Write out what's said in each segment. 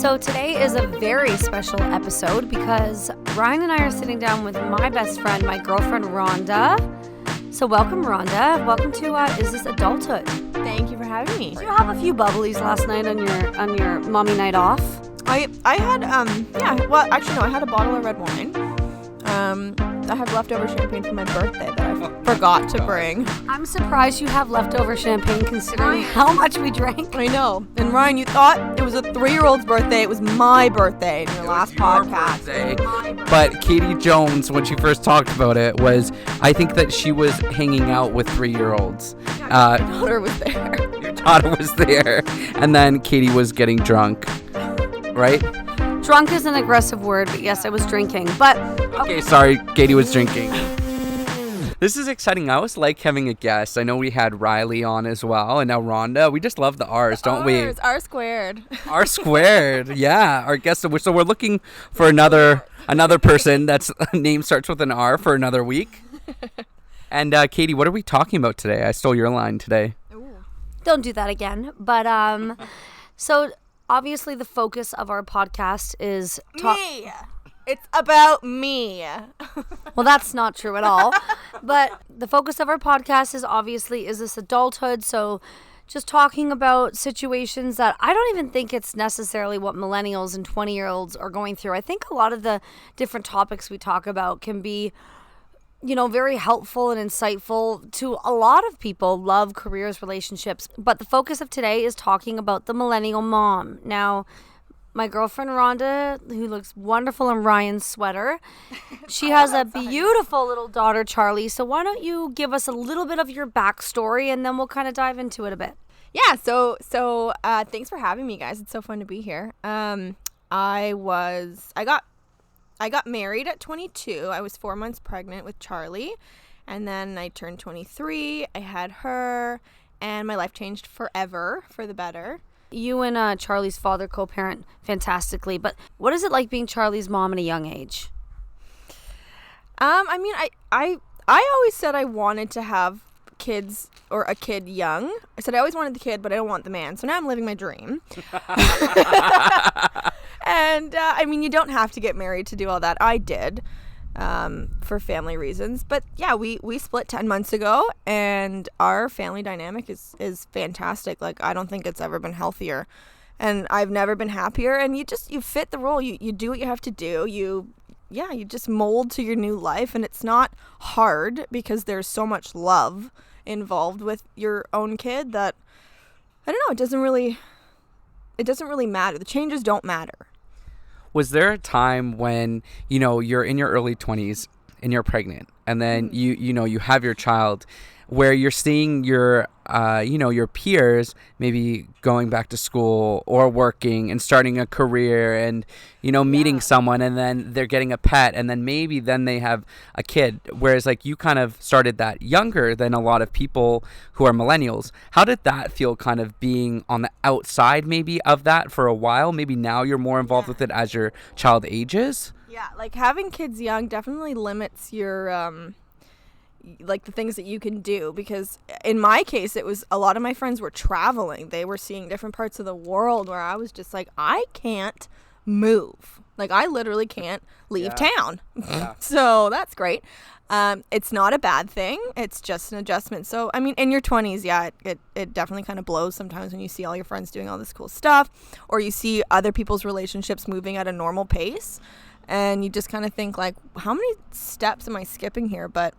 So today is a very special episode because Ryan and I are sitting down with my best friend, my girlfriend, Rhonda. So welcome, Rhonda. Welcome to Is This Adulthood? Thank you for having me. Did you have a few bubblies last night on your mommy night off? I had I had a bottle of red wine. I have leftover champagne from my birthday that I forgot to bring. I'm surprised you have leftover champagne considering how much we drank. I know. And Ryan, you thought it was a 3-year-old's birthday. It was my birthday in your last podcast. But Katie Jones, when she first talked about it, I think that she was hanging out with 3-year-olds. My daughter was there. Your daughter was there. And then Katie was getting drunk, right? Drunk is an aggressive word, but yes, I was drinking. But okay, sorry, Katie was drinking. This is exciting. I always like having a guest. I know we had Riley on as well, and now Rhonda. We just love the R's, don't we? R squared. R squared, yeah. Our guest. So we're looking for another person that's name starts with an R for another week. And Katie, what are we talking about today? I stole your line today. Ooh. Don't do that again. But so obviously the focus of our podcast is me. It's about me. Well, that's not true at all. But the focus of our podcast is this adulthood? So just talking about situations that I don't even think it's necessarily what millennials and 20-year-olds are going through. I think a lot of the different topics we talk about can be, very helpful and insightful to a lot of people, love, careers, relationships. But the focus of today is talking about the millennial mom. Now, my girlfriend Rhonda, who looks wonderful in Ryan's sweater, she has a beautiful little daughter, Charlie. So why don't you give us a little bit of your backstory, and then we'll kind of dive into it a bit. Yeah. So thanks for having me, guys. It's so fun to be here. I got married at 22. I was 4 months pregnant with Charlie, and then I turned 23. I had her, and my life changed forever for the better. You and Charlie's father co-parent fantastically, but what is it like being Charlie's mom at a young age? I always said I wanted to have kids or a kid young. I said I always wanted the kid, but I don't want the man. So now I'm living my dream. And you don't have to get married to do all that. I did. For family reasons. But yeah, we split 10 months ago, and our family dynamic is fantastic. Like, I don't think it's ever been healthier, and I've never been happier. And you fit the role. You do what you have to do. You just mold to your new life, and it's not hard because there's so much love involved with your own kid that, I don't know, it doesn't really matter. The changes don't matter. Was there a time when, you're in your early 20s and you're pregnant, and then you have your child, where you're seeing your peers maybe going back to school or working and starting a career and, meeting someone, and then they're getting a pet, and then maybe then they have a kid, whereas like you kind of started that younger than a lot of people who are millennials. How did that feel, kind of being on the outside maybe of that for a while? Maybe now you're more involved with it as your child ages? Yeah, like having kids young definitely limits your like the things that you can do, because in my case it was a lot of my friends were traveling. They were seeing different parts of the world where I was just like, I can't move. Like, I literally can't leave town. Yeah. So that's great. It's not a bad thing. It's just an adjustment. So, in your 20s, it definitely kind of blows sometimes when you see all your friends doing all this cool stuff, or you see other people's relationships moving at a normal pace, and you just kind of think like, how many steps am I skipping here? But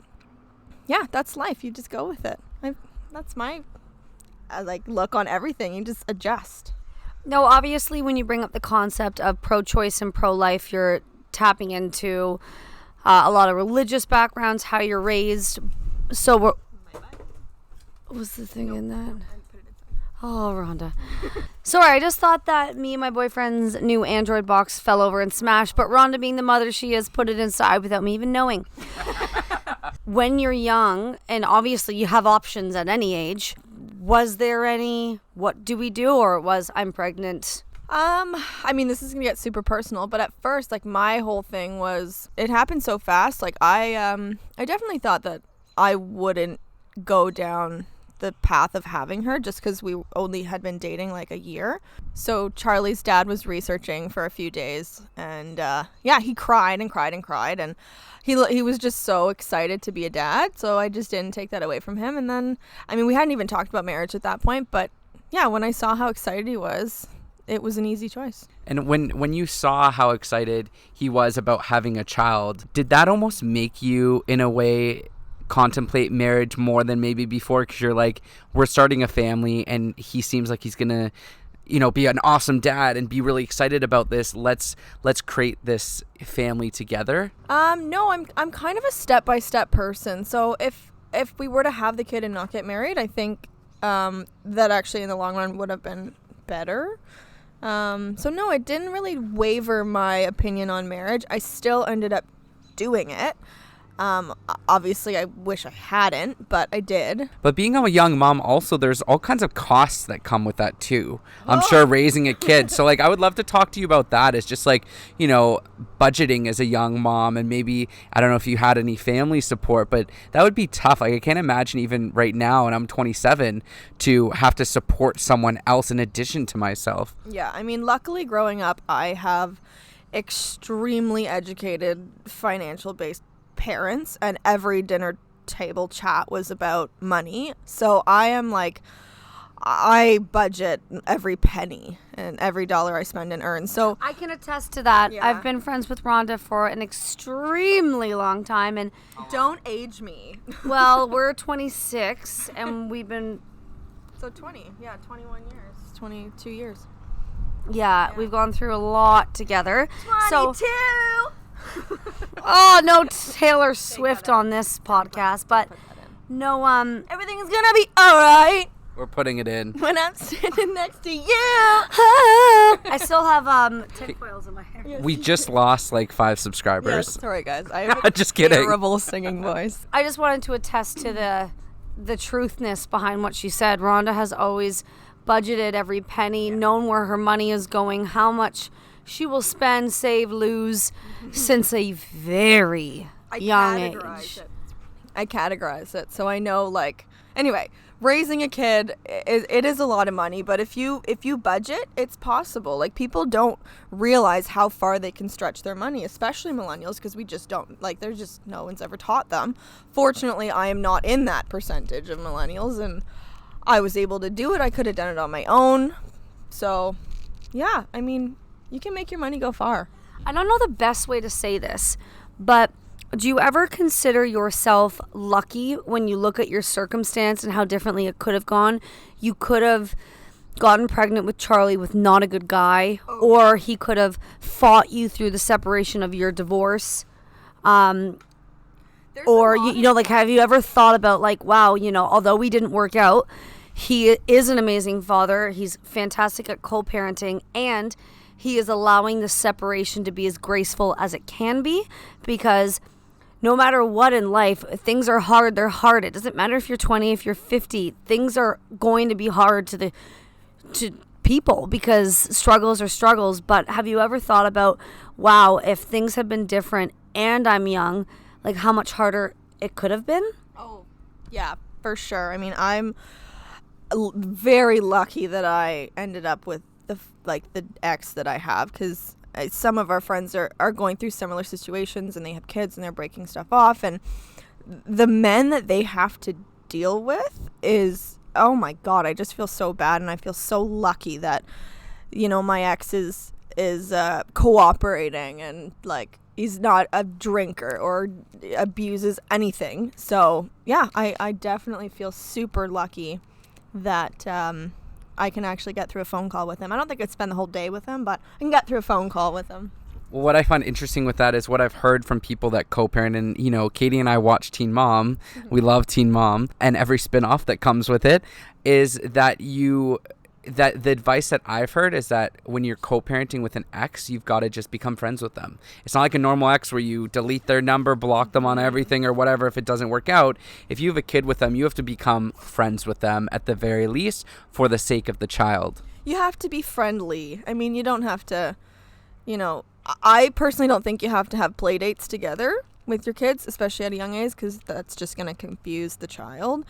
yeah, that's life. You just go with it. That's my look on everything. You just adjust. No, obviously, when you bring up the concept of pro-choice and pro-life, you're tapping into a lot of religious backgrounds, how you're raised. So what was the thing in that? Oh, Rhonda. Sorry, I just thought that me and my boyfriend's new Android box fell over and smashed, but Rhonda, being the mother she is, put it inside without me even knowing. When you're young, and obviously you have options at any age, was there any, what do we do, or was I'm pregnant? This is gonna get super personal, but at first, like, my whole thing was, it happened so fast. Like, I definitely thought that I wouldn't go down the path of having her just because we only had been dating like a year. So Charlie's dad was researching for a few days, and he cried and cried and cried, and he was just so excited to be a dad. So I just didn't take that away from him. And then, I mean, we hadn't even talked about marriage at that point, but yeah, when I saw how excited he was, it was an easy choice. And when you saw how excited he was about having a child, did that almost make you, in a way, contemplate marriage more than maybe before? Because you're like, we're starting a family, and he seems like he's gonna, be an awesome dad and be really excited about this. Let's create this family together. No, I'm kind of a step-by-step person. So if we were to have the kid and not get married, I think that actually in the long run would have been better. So no, it didn't really waver my opinion on marriage. I still ended up doing it. Obviously I wish I hadn't, but I did. But being a young mom, also, there's all kinds of costs that come with that too. I'm sure raising a kid. So like, I would love to talk to you about that. It's just like, budgeting as a young mom, and maybe, I don't know if you had any family support, but that would be tough. Like, I can't imagine even right now, and I'm 27, to have to support someone else in addition to myself. Yeah. I mean, luckily growing up, I have extremely educated, financial based parents, and every dinner table chat was about money. So I budget every penny and every dollar I spend and earn. So I can attest to that. Yeah. I've been friends with Rhonda for an extremely long time, and don't age me. well, we're 26 and we've been 21 years, 22 years. we've gone through a lot together. 22. Oh, no Taylor Swift on this podcast, but no, Everything's gonna be alright We're putting it in. when I'm standing next to you. I still have tinfoils in my hair. We just lost like 5 subscribers. Yes, sorry guys. I have a Just kidding. terrible singing voice. I just wanted to attest to the truthness behind what she said. Rhonda has always budgeted every penny, known where her money is going, how much she will spend, save, lose, since a very young age. I categorize it, so I know, anyway, raising a kid, it is a lot of money, but if you budget, it's possible. Like, people don't realize how far they can stretch their money, especially millennials, because we just don't, there's just, no one's ever taught them. Fortunately, I am not in that percentage of millennials, and I was able to do it. I could have done it on my own. So, yeah, I mean, you can make your money go far. I don't know the best way to say this, but do you ever consider yourself lucky when you look at your circumstance and how differently it could have gone? You could have gotten pregnant with Charlie with not a good guy, or he could have fought you through the separation of your divorce. Or, have you ever thought about, wow, although we didn't work out, he is an amazing father. He's fantastic at co-parenting, and he is allowing the separation to be as graceful as it can be, because no matter what in life, things are hard. They're hard. It doesn't matter if you're 20, if you're 50. Things are going to be hard to people, because struggles are struggles. But have you ever thought about, wow, if things had been different and I'm young, how much harder it could have been? Oh, yeah, for sure. I mean, I'm very lucky that I ended up with the ex that I have, because some of our friends are going through similar situations, and they have kids and they're breaking stuff off, and the men that they have to deal with is, oh my God, I just feel so bad, and I feel so lucky that my ex is cooperating, and he's not a drinker or abuses anything. So yeah, I definitely feel super lucky that I can actually get through a phone call with him. I don't think I'd spend the whole day with him, but I can get through a phone call with him. Well, what I find interesting with that is what I've heard from people that co-parent, and Katie and I watch Teen Mom. We love Teen Mom, and every spin-off that comes with it, is that that the advice that I've heard is that when you're co-parenting with an ex, you've got to just become friends with them. It's not like a normal ex where you delete their number, block them on everything or whatever if it doesn't work out. If you have a kid with them, you have to become friends with them at the very least, for the sake of the child. You have to be friendly. I mean, you don't have to, I personally don't think you have to have play dates together with your kids, especially at a young age, because that's just going to confuse the child.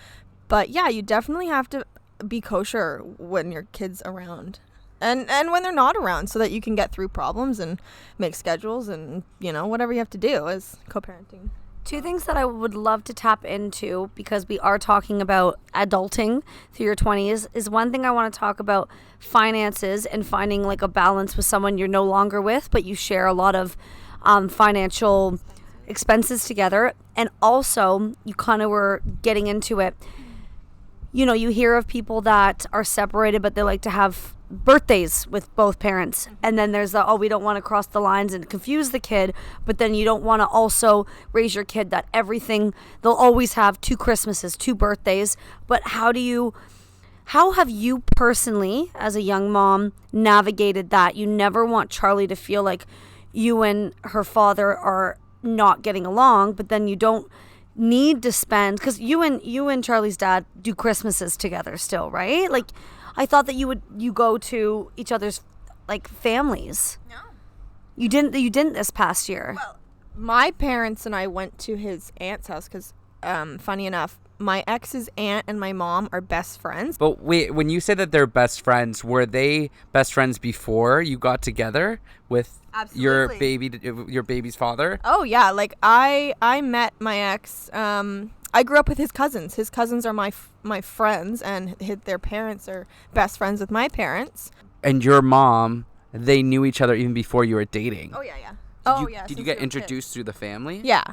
But yeah, you definitely have to be kosher when your kid's around. And when they're not around, so that you can get through problems and make schedules and, whatever you have to do as co-parenting. Two things that I would love to tap into, because we are talking about adulting through your 20s, is one thing I want to talk about finances and finding like a balance with someone you're no longer with, but you share a lot of financial expenses together. And also, you kind of were getting into it. You hear of people that are separated, but they like to have birthdays with both parents, and then there's we don't want to cross the lines and confuse the kid, but then you don't want to also raise your kid that they'll always have 2 Christmases, 2 birthdays. But how have you personally as a young mom navigated that? You never want Charlie to feel like you and her father are not getting along, but then you don't need to spend, because you and Charlie's dad do Christmases together still, right? Like, I thought that you go to each other's like families. No. You didn't this past year. Well, my parents and I went to his aunt's house because, funny enough, my ex's aunt and my mom are best friends. But wait, when you say that they're best friends, were they best friends before you got together with your baby's father? Oh yeah, like I met my ex. I grew up with his cousins. His cousins are my friends, and their parents are best friends with my parents. And your mom, they knew each other even before you were dating. Oh yeah. Did you get introduced through the family? Yeah.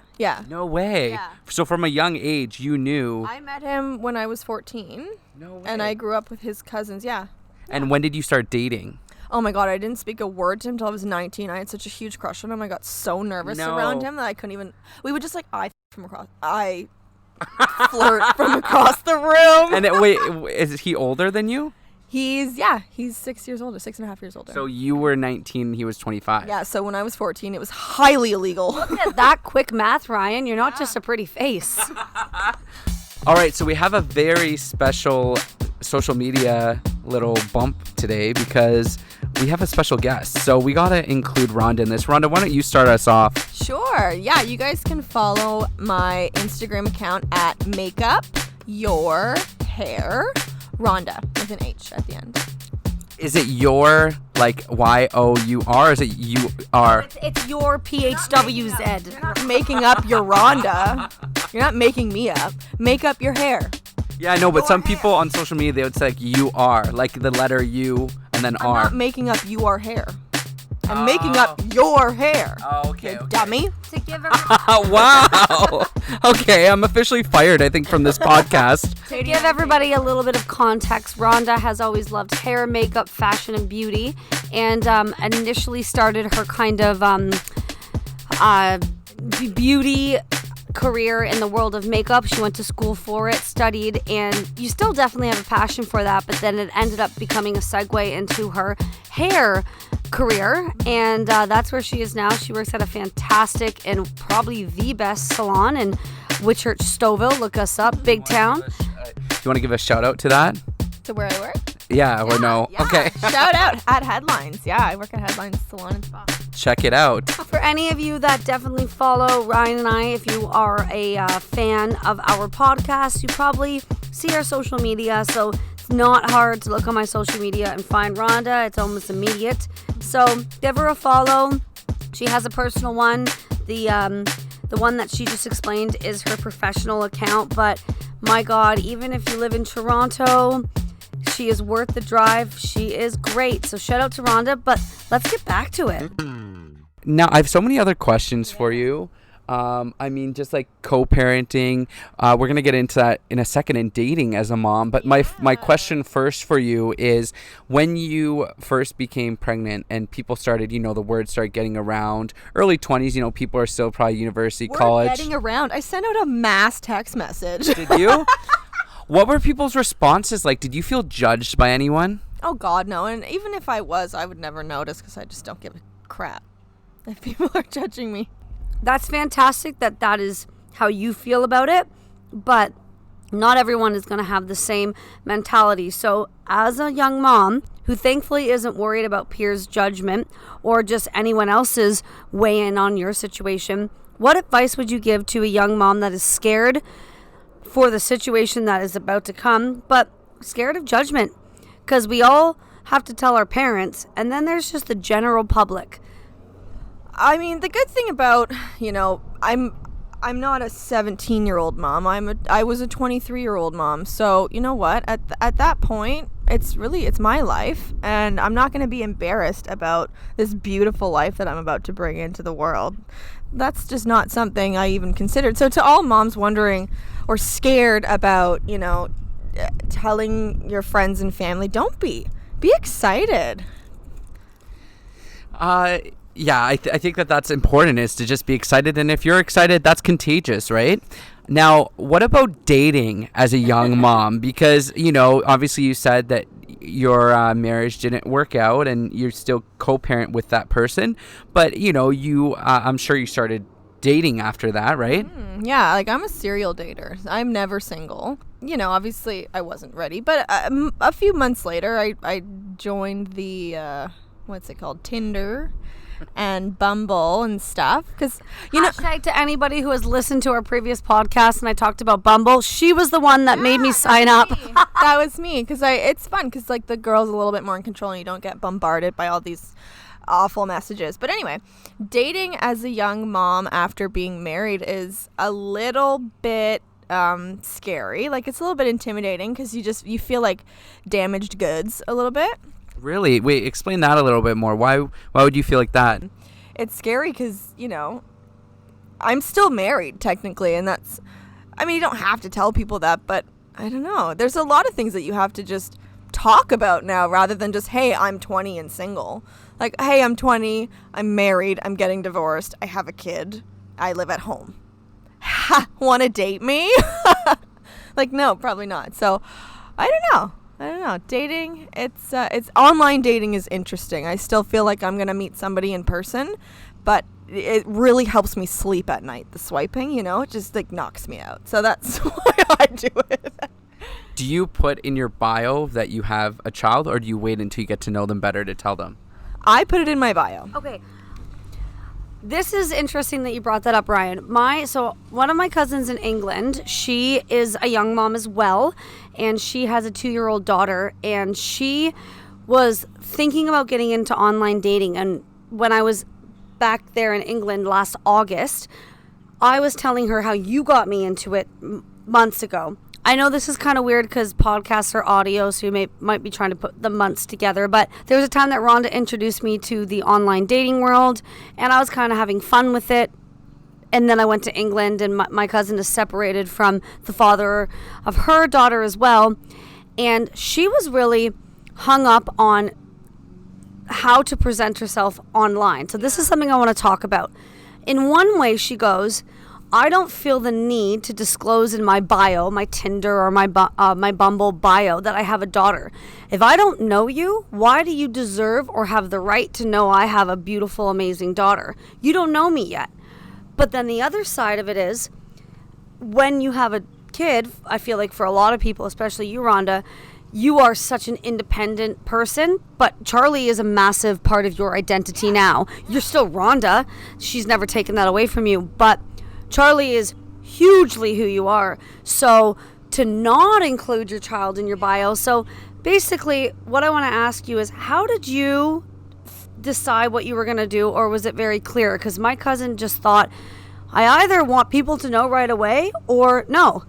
No way. Yeah. So from a young age, you knew. I met him when I was 14. No way. And I grew up with his cousins, yeah. And when did you start dating? Oh my God, I didn't speak a word to him until I was 19. I had such a huge crush on him. I got so nervous around him that I couldn't even. We would just flirt from across the room. And wait, is he older than you? He's 6 years older, 6.5 years older. So you were 19, he was 25. Yeah, so when I was 14, it was highly illegal. Look at that quick math, Ryan. You're not just a pretty face. All right, so we have a very special social media little bump today because we have a special guest. So we got to include Rhonda in this. Rhonda, why don't you start us off? Sure. Yeah, you guys can follow my Instagram account at makeupyourhair, Rhonda with an H at the end. Is it your, like, Y-O-U-R, or is it U-R? It's your P-H-W-Z. You're not making up your Rhonda. You're not making me up. Make up your hair. Yeah, I know, but some people on social media, they would say, like, U-R, like the letter U and then I'm R. not making up your hair. I'm making up your hair. Oh, okay. Dummy. To give Wow. Okay, I'm officially fired, I think, from this podcast. To give everybody a little bit of context, Rhonda has always loved hair, makeup, fashion, and beauty, and initially started her kind of beauty career in the world of makeup. She went to school for it, studied, and you still definitely have a passion for that, but then it ended up becoming a segue into her hair career, and that's where she is now. She works at a fantastic and probably the best salon in Whitchurch, Stouffville. Look us up, big town. You want to give a shout out to that? To where I work? Yeah, or no? Yeah. Okay. Shout out at Headlines. Yeah, I work at Headlines Salon and Spa. Check it out. For any of you that definitely follow Ryan and I, if you are a fan of our podcast, you probably see our social media, so it's not hard to look on my social media and find Rhonda. It's almost immediate. So give her a follow. She has a personal one. The one that she just explained is her professional account, but my God, even if you live in Toronto, she is worth the drive. She is great. So shout out to Rhonda, but let's get back to it. Now, I have so many other questions for you. I mean, just like co-parenting. We're going to get into that in a second, in dating as a mom. But my question first for you is, when you first became pregnant and people started, the word started getting around, early 20s, people are still probably university, college. Getting around. I sent out a mass text message. Did you? What were people's responses like? Did you feel judged by anyone? Oh, God, no. And even if I was, I would never notice because I just don't give a crap if people are judging me. That's fantastic that is how you feel about it, but not everyone is going to have the same mentality. So as a young mom who thankfully isn't worried about peers' judgment or just anyone else's weigh in on your situation, what advice would you give to a young mom that is scared for the situation that is about to come, but scared of judgment because we all have to tell our parents, and then there's just the general public. I mean, the good thing about, I'm not a 17-year-old mom. I was a 23-year-old mom. So, you know what? At that point, it's my life, and I'm not going to be embarrassed about this beautiful life that I'm about to bring into the world. That's just not something I even considered. So to all moms wondering or scared about, telling your friends and family, don't be excited. Yeah, I think that's important, is to just be excited. And if you're excited, that's contagious, right? Now, what about dating as a young mom? Because, obviously you said that your marriage didn't work out and you're still co-parent with that person. But, I'm sure you started dating after that, right? Yeah, I'm a serial dater. I'm never single. Obviously I wasn't ready. But a few months later, I joined the, what's it called, Tinder and Bumble and stuff, because hashtag to anybody who has listened to our previous podcast and I talked about Bumble, she was the one that made me sign up. That was me, because it's fun because the girl's a little bit more in control and you don't get bombarded by all these awful messages. But anyway, dating as a young mom after being married is a little bit scary. It's a little bit intimidating because you feel like damaged goods a little bit. Really? Wait, explain that a little bit more. Why would you feel like that? It's scary because, I'm still married technically, and you don't have to tell people that, but I don't know. There's a lot of things that you have to just talk about now rather than just, hey, I'm 20 and single. Hey, I'm 20, I'm married, I'm getting divorced, I have a kid, I live at home. Ha! Want to date me? No, probably not. So, I don't know. Dating, it's online dating is interesting. I still feel like I'm going to meet somebody in person, but it really helps me sleep at night. The swiping, it just knocks me out. So that's why I do it. Do you put in your bio that you have a child, or do you wait until you get to know them better to tell them? I put it in my bio. Okay. This is interesting that you brought that up, Ryan. So one of my cousins in England, she is a young mom as well, and she has a 2-year-old daughter, and she was thinking about getting into online dating. And when I was back there in England last August, I was telling her how you got me into it months ago. I know this is kind of weird because podcasts are audio, so you might be trying to put the months together. But there was a time that Rhonda introduced me to the online dating world, and I was kind of having fun with it. And then I went to England, and my cousin is separated from the father of her daughter as well. And she was really hung up on how to present herself online. So this is something I want to talk about. In one way, she goes, I don't feel the need to disclose in my bio, my Tinder or my Bumble bio, that I have a daughter. If I don't know you, why do you deserve or have the right to know I have a beautiful, amazing daughter? You don't know me yet. But then the other side of it is, when you have a kid, I feel like for a lot of people, especially you, Rhonda, you are such an independent person, but Charlie is a massive part of your identity now. You're still Rhonda. She's never taken that away from you, but Charlie is hugely who you are. So to not include your child in your bio. So basically what I want to ask you is, how did you decide what you were going to do, or was it very clear? Because my cousin just thought, I either want people to know right away, or no,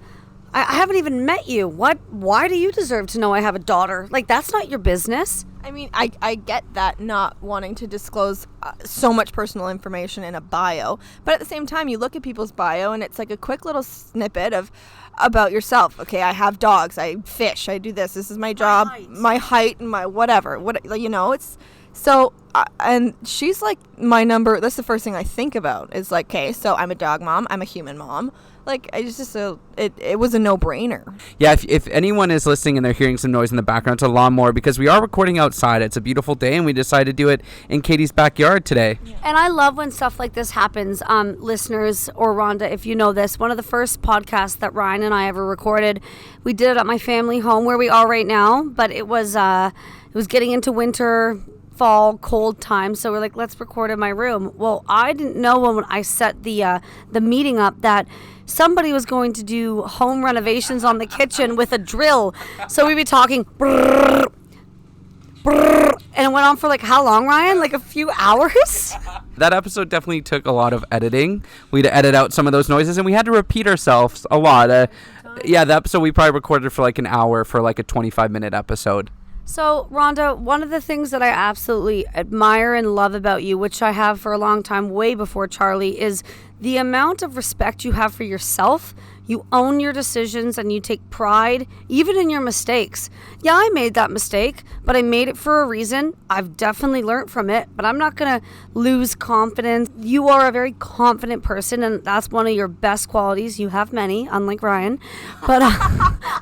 I haven't even met you. Why do you deserve to know I have a daughter? That's not your business. I get that, not wanting to disclose so much personal information in a bio, but at the same time, you look at people's bio and it's a quick little snippet about yourself. Okay, I have dogs, I fish, I do this is my job, my height and my whatever. It's so, and she's my number. That's the first thing I think about is okay, so I'm a dog mom, I'm a human mom. It was a no-brainer. Yeah, if anyone is listening and they're hearing some noise in the background, it's a lawnmower, because we are recording outside. It's a beautiful day, and we decided to do it in Katie's backyard today. Yeah. And I love when stuff like this happens. Listeners, or Rhonda, if you know this, one of the first podcasts that Ryan and I ever recorded, we did it at my family home where we are right now, but it was getting into winter, fall cold time, so we're like, let's record in my room. Well, I didn't know when I set the meeting up that somebody was going to do home renovations on the kitchen with a drill. So we'd be talking brrr, brrr, and it went on for like how long, Ryan? Like a few hours? That episode definitely took a lot of editing. We had to edit out some of those noises, and we had to repeat ourselves a lot. The episode we probably recorded for like an hour for like a 25-minute episode. So, Rhonda, one of the things that I absolutely admire and love about you, which I have for a long time, way before Charlie, is the amount of respect you have for yourself. You own your decisions and you take pride, even in your mistakes. Yeah, I made that mistake, but I made it for a reason. I've definitely learned from it, but I'm not going to lose confidence. You are a very confident person, and that's one of your best qualities. You have many, unlike Ryan. But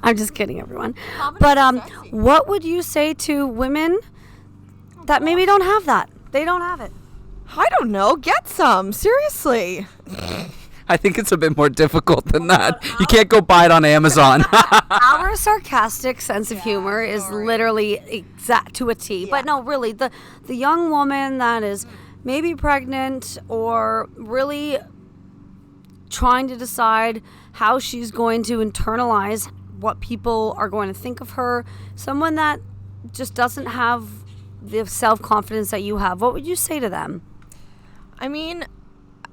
I'm just kidding, everyone. But what would you say to women that maybe don't have that? They don't have it. I don't know. Get some. Seriously. I think it's a bit more difficult than that. You can't go buy it on Amazon. Our sarcastic sense of humor is literally exact to a T. Yeah. But no, really, the young woman that is maybe pregnant or really trying to decide how she's going to internalize what people are going to think of her, someone that just doesn't have the self-confidence that you have, what would you say to them? I mean,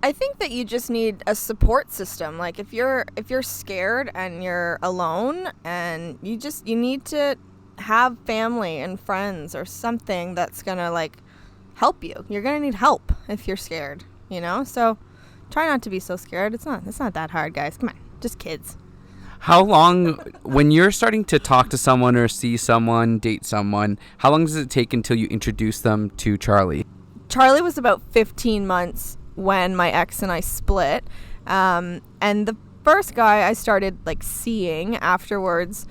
I think that you just need a support system. Like if you're scared and you're alone, and you need to have family and friends or something that's gonna like help you. You're gonna need help if you're scared, you know? So try not to be so scared. It's not that hard, guys. Come on, just kids. How long, when you're starting to talk to someone or see someone, date someone, how long does it take until you introduce them to Charlie? Charlie was about 15 months when my ex and I split. And the first guy I started like seeing afterwards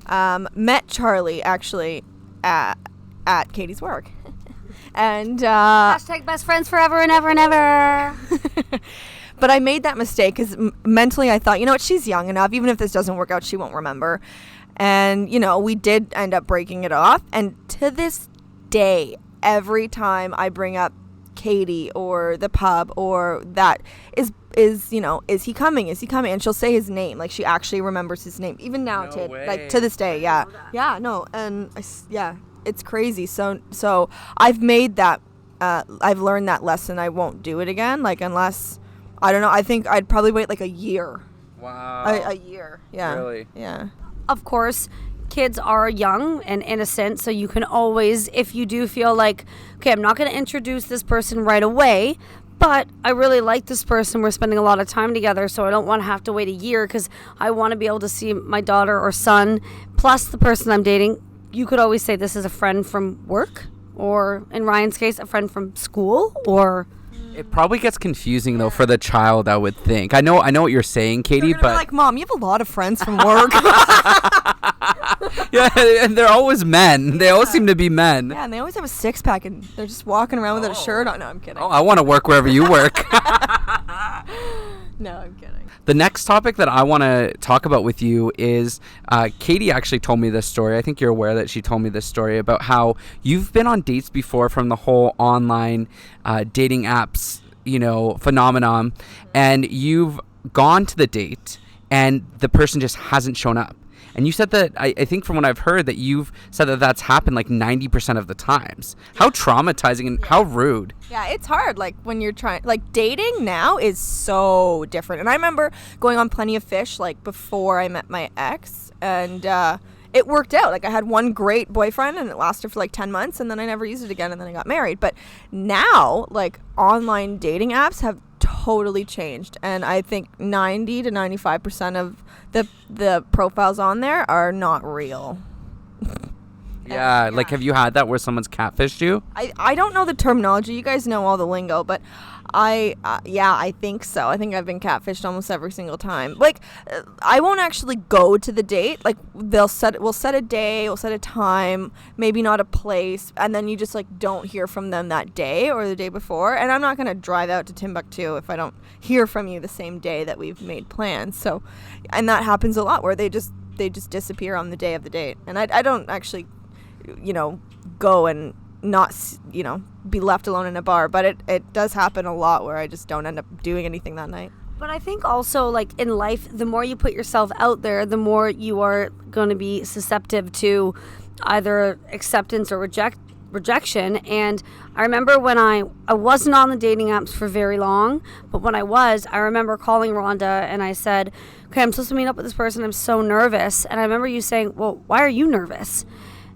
met Charlie actually at Katie's work. And hashtag best friends forever and ever and ever. But I made that mistake because mentally I thought, you know what, she's young enough. Even if this doesn't work out, she won't remember. And, you know, we did end up breaking it off. And to this day, every time I bring up Katie or the pub or that is you know, is he coming, and she'll say his name, like she actually remembers his name even now. To this day. And it's crazy. So I've made that I've learned that lesson. I won't do it again, like unless, I don't know, I think I'd probably wait like a year. Wow. A year. Yeah. Really? Yeah. Of course, kids are young and innocent, so you can always, if you do feel like, okay, I'm not going to introduce this person right away, but I really like this person, we're spending a lot of time together, so I don't want to have to wait a year because I want to be able to see my daughter or son, plus the person I'm dating. You could always say this is a friend from work, or in Ryan's case, a friend from school, or... It probably gets confusing though for the child, I would think. I know what you're saying, Katie, but be like, Mom, you have a lot of friends from work. Yeah, and they're always men. They always seem to be men. Yeah, and they always have a six-pack, and they're just walking around without a shirt on. No, I'm kidding. Oh, I want to work wherever you work. No, I'm kidding. The next topic that I want to talk about with you is Katie actually told me this story. I think you're aware that she told me this story about how you've been on dates before from the whole online dating apps, you know, phenomenon, and you've gone to the date and the person just hasn't shown up. And you said that, I think from what I've heard, that you've said that that's happened like 90% of the times. How traumatizing and how rude. Yeah, it's hard. Like when you're trying, like dating now is so different. And I remember going on Plenty of Fish like before I met my ex, and it worked out. Like I had one great boyfriend and it lasted for like 10 months, and then I never used it again, and then I got married. But now like online dating apps have totally changed, and I think 90 to 95% of the profiles on there are not real. Yeah, like have you had that where someone's catfished you? I don't know the terminology. You guys know all the lingo, but I think so. I think I've been catfished almost every single time. Like I won't actually go to the date. Like we'll set a day, we'll set a time, maybe not a place, and then you just like don't hear from them that day or the day before. And I'm not going to drive out to Timbuktu if I don't hear from you the same day that we've made plans. So, and that happens a lot where they just disappear on the day of the date. And I don't actually, you know, go and be left alone in a bar. But it does happen a lot where I just don't end up doing anything that night. But I think also, like, in life, the more you put yourself out there, the more you are going to be susceptible to either acceptance or rejection. And I remember when I wasn't on the dating apps for very long, but when I remember calling Rhonda and I said, okay, I'm supposed to meet up with this person. I'm so nervous. And I remember you saying, well, why are you nervous?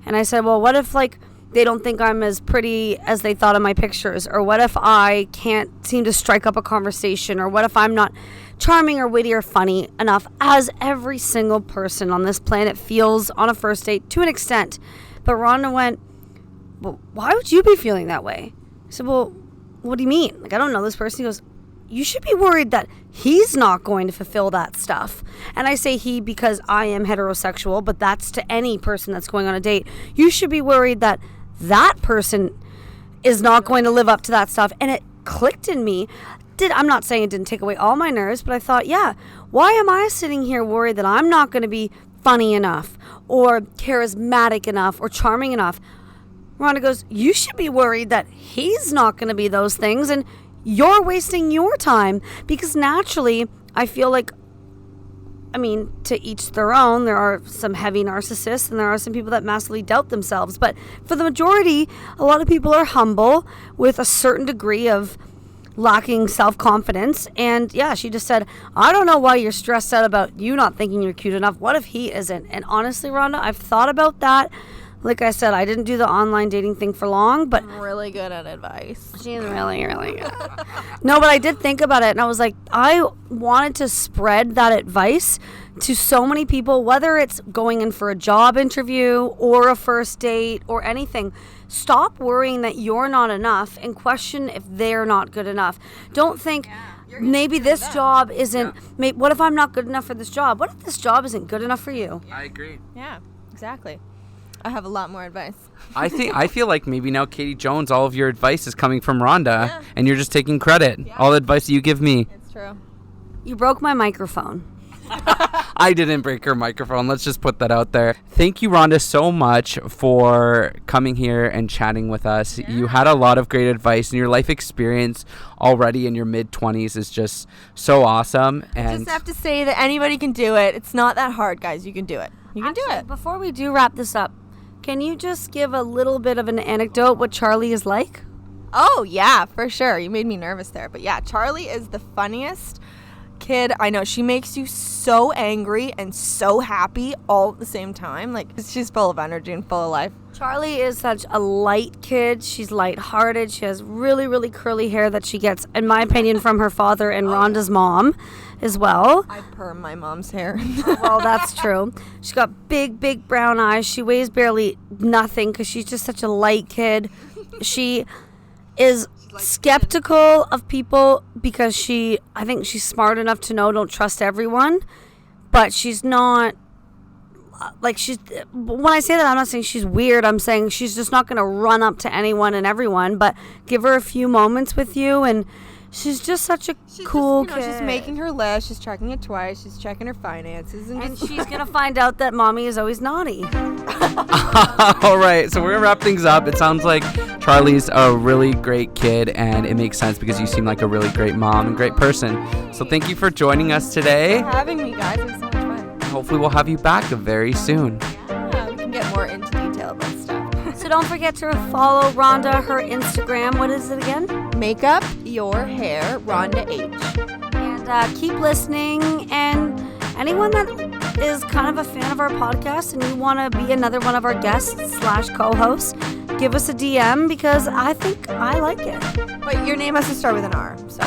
And I said, well, what if, like, they don't think I'm as pretty as they thought in my pictures? Or what if I can't seem to strike up a conversation? Or what if I'm not charming or witty or funny enough, as every single person on this planet feels on a first date to an extent? But Rhonda went, well, why would you be feeling that way? I said, well, what do you mean? Like, I don't know this person. He goes, you should be worried that he's not going to fulfill that stuff. And I say he because I am heterosexual, but that's to any person that's going on a date. You should be worried that that person is not going to live up to that stuff. And it clicked in me. I'm not saying it didn't take away all my nerves, but I thought, yeah, why am I sitting here worried that I'm not going to be funny enough or charismatic enough or charming enough? Rhonda goes, you should be worried that he's not going to be those things and you're wasting your time. Because naturally, I feel like, I mean, to each their own. There are some heavy narcissists and there are some people that massively doubt themselves. But for the majority, a lot of people are humble with a certain degree of lacking self-confidence. And yeah, she just said, I don't know why you're stressed out about you not thinking you're cute enough. What if he isn't? And honestly, Rhonda, I've thought about that. Like I said, I didn't do the online dating thing for long, but I'm really good at advice. She's really, really good. No, but I did think about it, and I was like, I wanted to spread that advice to so many people, whether it's going in for a job interview or a first date or anything. Stop worrying that you're not enough and question if they're not good enough. Don't think, maybe this job isn't, what if I'm not good enough for this job? What if this job isn't good enough for you? I agree. Yeah, exactly. I have a lot more advice. I feel like maybe now, Katie Jones, all of your advice is coming from Rhonda, and you're just taking credit. Yeah. All the advice you give me. It's true. You broke my microphone. I didn't break her microphone. Let's just put that out there. Thank you, Rhonda, so much for coming here and chatting with us. Yeah. You had a lot of great advice, and your life experience already in your mid-20s is just so awesome. And I just have to say that anybody can do it. It's not that hard, guys. You can do it. You can do it. Before we do wrap this up, can you just give a little bit of an anecdote what Charlie is like? Oh, yeah, for sure. You made me nervous there. But yeah, Charlie is the funniest kid I know. She makes you so angry and so happy all at the same time. Like, she's full of energy and full of life. Charlie is such a light kid. She's lighthearted. She has really, really curly hair that she gets, in my opinion, from her father and Rhonda's mom as well. I perm my mom's hair. Well, that's true. She's got big, big brown eyes. She weighs barely nothing because she's just such a light kid. She is skeptical of people because I think she's smart enough to know don't trust everyone, but she's not like when I say that, I'm not saying she's weird. I'm saying she's just not going to run up to anyone and everyone, but give her a few moments with you, and she's just such a cool kid. She's making her list. She's checking it twice. She's checking her finances. And she's going to find out that mommy is always naughty. All right, so we're going to wrap things up. It sounds like Charlie's a really great kid, and it makes sense because you seem like a really great mom and great person. So thank you for joining us today. Thanks for having me, guys. It was so much fun. Hopefully we'll have you back very soon. Yeah, we can get more into detail about stuff. So don't forget to follow Rhonda, her Instagram. What is it again? Makeup Your Hair, Rhonda H. And keep listening. And anyone that is kind of a fan of our podcast and you want to be another one of our guests / co-hosts, give us a DM because I think I like it. But your name has to start with an R, so.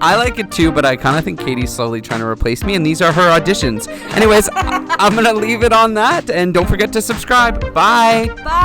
I like it too, but I kind of think Katie's slowly trying to replace me, and these are her auditions. Anyways, I'm going to leave it on that, and don't forget to subscribe. Bye. Bye.